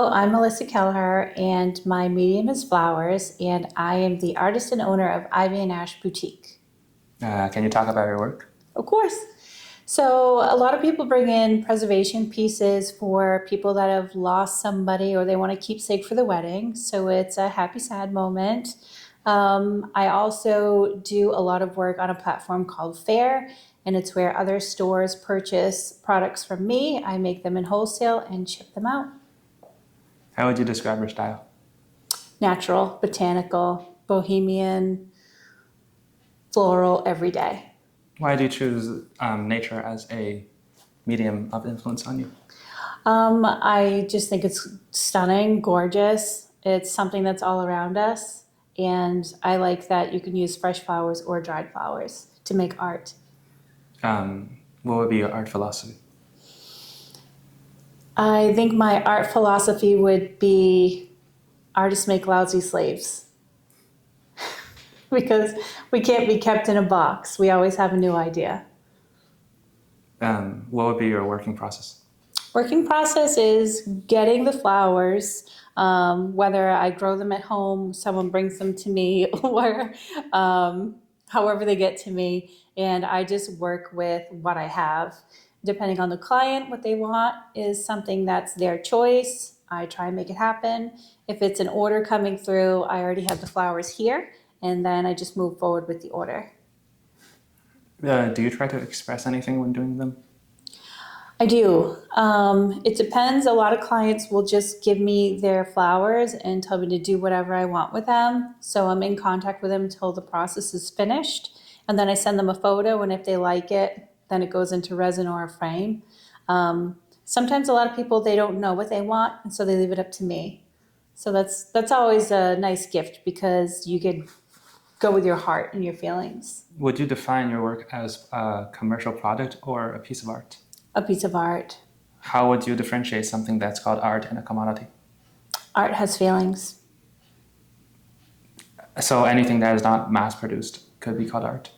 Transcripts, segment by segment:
Hello, I'm Mellissa Kelliher, and my medium is flowers, and I am the artist and owner of Ivy and Ash Boutique. Can you talk about your work? Of course. So, a lot of people bring in preservation pieces for people that have lost somebody or they want a keepsake for the wedding. So, it's a happy, sad moment. I also do a lot of work on a platform called Fair, and it's where other stores purchase products from me. I make them in wholesale and ship them out. How would you describe your style? Natural, botanical, bohemian, floral, every day. Why do you choose nature as a medium of influence on you? I just think it's stunning, gorgeous. It's something that's all around us. And I like that you can use fresh flowers or dried flowers to make art. What would be your art philosophy? I think my art philosophy would be artists make lousy slaves because we can't be kept in a box. We always have a new idea. What would be your working process? Working process is getting the flowers, whether I grow them at home, someone brings them to me, or however they get to me, and I just work with what I have. Depending on the client, what they want is something that's their choice. I try and make it happen. If it's an order coming through, I already have the flowers here, and then I just move forward with the order. Do you try to express anything when doing them? I do. It depends. A lot of clients will just give me their flowers and tell me to do whatever I want with them. So I'm in contact with them until the process is finished. And then I send them a photo, and if they like it, then it goes into resin or a frame. Sometimes a lot of people, they don't know what they want, and so they leave it up to me. So that's always a nice gift because you could go with your heart and your feelings. Would you define your work as a commercial product or a piece of art? A piece of art. How would you differentiate something that's called art and a commodity? Art has feelings. So anything that is not mass-produced could be called art?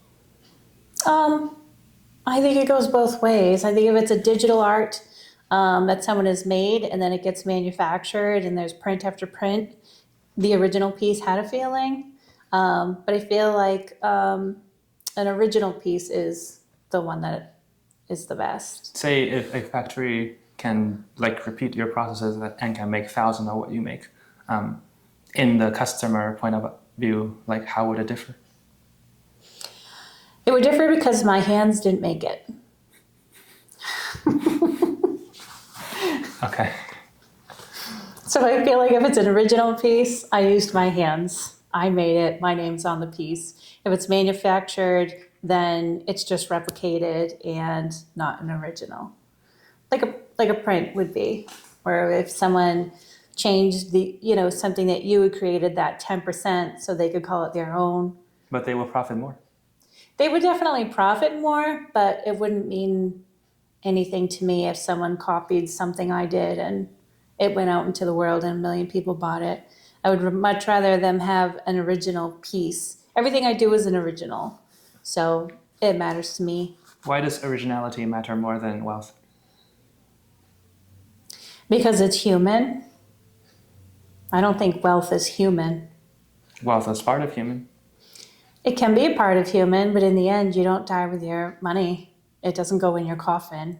I think it goes both ways. I think if it's a digital art that someone has made and then it gets manufactured and there's print after print, the original piece had a feeling. But I feel like an original piece is the one that is the best. Say if a factory can repeat your processes and can make thousands of what you make, in the customer point of view, how would it differ? It would differ because my hands didn't make it. Okay. So I feel like if it's an original piece, I used my hands. I made it. My name's on the piece. If it's manufactured, then it's just replicated and not an original. Like a print would be, where if someone changed something that you had created, that 10%, so they could call it their own. But they will profit more. They would definitely profit more, but it wouldn't mean anything to me if someone copied something I did and it went out into the world and a million people bought it. I would much rather them have an original piece. Everything I do is an original, so it matters to me. Why does originality matter more than wealth? Because it's human. I don't think wealth is human. Wealth is part of human. It can be a part of human, but in the end, you don't die with your money. It doesn't go in your coffin.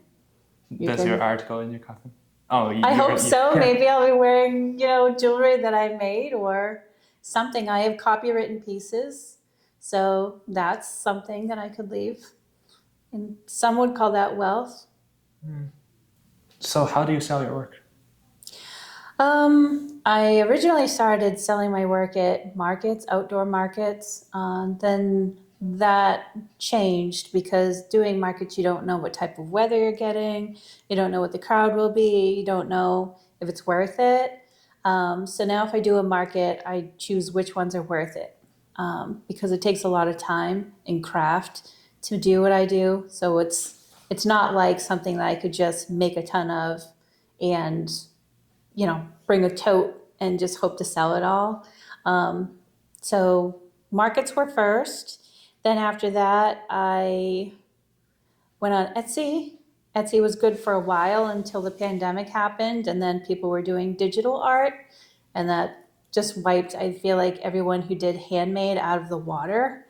Does your art go in your coffin? Oh, I hope so. Maybe I'll be wearing, jewelry that I made or something. I have copywritten pieces, so that's something that I could leave. And some would call that wealth. So how do you sell your work? I originally started selling my work at markets, outdoor markets. Then that changed because doing markets, you don't know what type of weather you're getting. You don't know what the crowd will be. You don't know if it's worth it. So now if I do a market, I choose which ones are worth it because it takes a lot of time and craft to do what I do. So it's not like something that I could just make a ton of and bring a tote and just hope to sell it all. So markets were first. Then after that, I went on Etsy Etsy was good for a while until the pandemic happened, and then people were doing digital art, and that just wiped, I feel like, everyone who did handmade out of the water,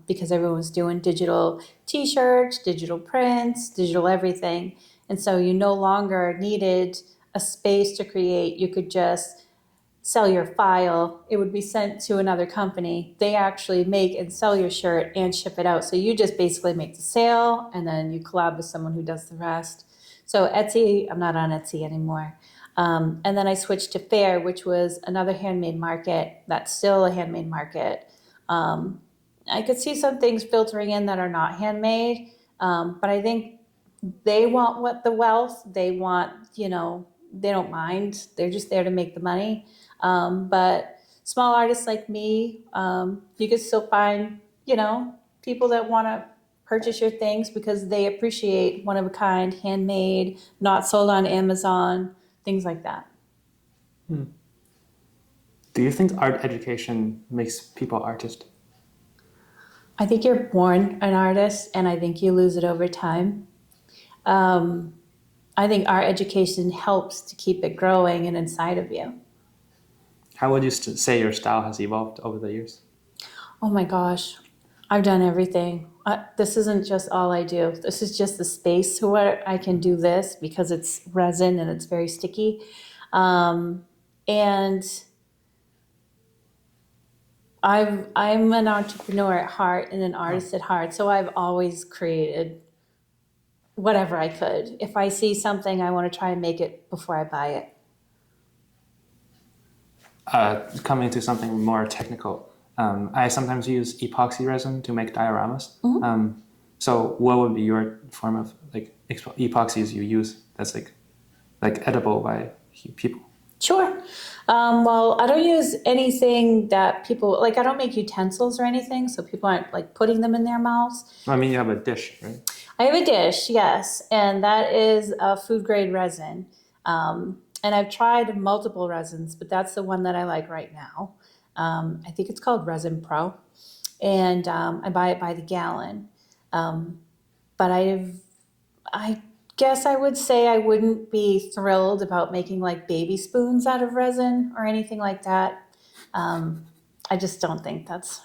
because everyone was doing digital t-shirts, digital prints, digital everything. And so you no longer needed a space to create. You could just sell your file. It would be sent to another company. They actually make and sell your shirt and ship it out. So you just basically make the sale and then you collab with someone who does the rest. So Etsy, I'm not on Etsy anymore. And then I switched to Fair, which was another handmade market. That's still a handmade market. I could see some things filtering in that are not handmade, but I think they want what the wealth. They want, they don't mind. They're just there to make the money. But small artists like me, you could still find, people that want to purchase your things because they appreciate one of a kind, handmade, not sold on Amazon, things like that. Do you think art education makes people artists? I think you're born an artist, and I think you lose it over time. I think art education helps to keep it growing and inside of you. How would you say your style has evolved over the years? Oh my gosh, I've done everything. This isn't just all I do. This is just the space where I can do this because it's resin and it's very sticky. And I'm an entrepreneur at heart and an artist at heart. So I've always created whatever I could. If I see something, I want to try and make it before I buy it. Coming to something more technical, I sometimes use epoxy resin to make dioramas. Mm-hmm. So what would be your form of like epoxies you use that's like edible by people? Sure. Well, I don't use anything that people like. I don't make utensils or anything, so people aren't like putting them in their mouths. I mean, you have a dish, right? I have a dish, yes, and that is a food grade resin. And I've tried multiple resins, but that's the one that I like right now. I think it's called Resin Pro, and I buy it by the gallon. But I guess I would say I wouldn't be thrilled about making like baby spoons out of resin or anything like that. I just don't think that's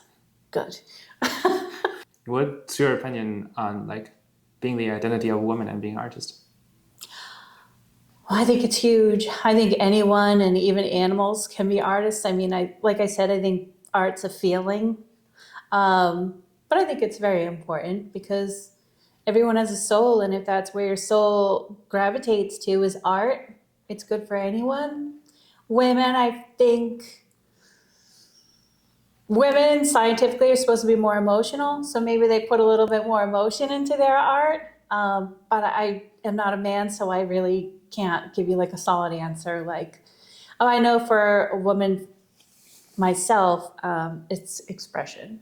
good. What's your opinion on like being the identity of a woman and being an artist? Well, I think it's huge. I think anyone and even animals can be artists. I mean, like I said, I think art's a feeling. But I think it's very important because everyone has a soul, and if that's where your soul gravitates to is art, it's good for anyone. Women, I think women scientifically are supposed to be more emotional, so maybe they put a little bit more emotion into their art. But I am not a man, so I really can't give you like a solid answer. Like, oh, I know for a woman myself, it's expression.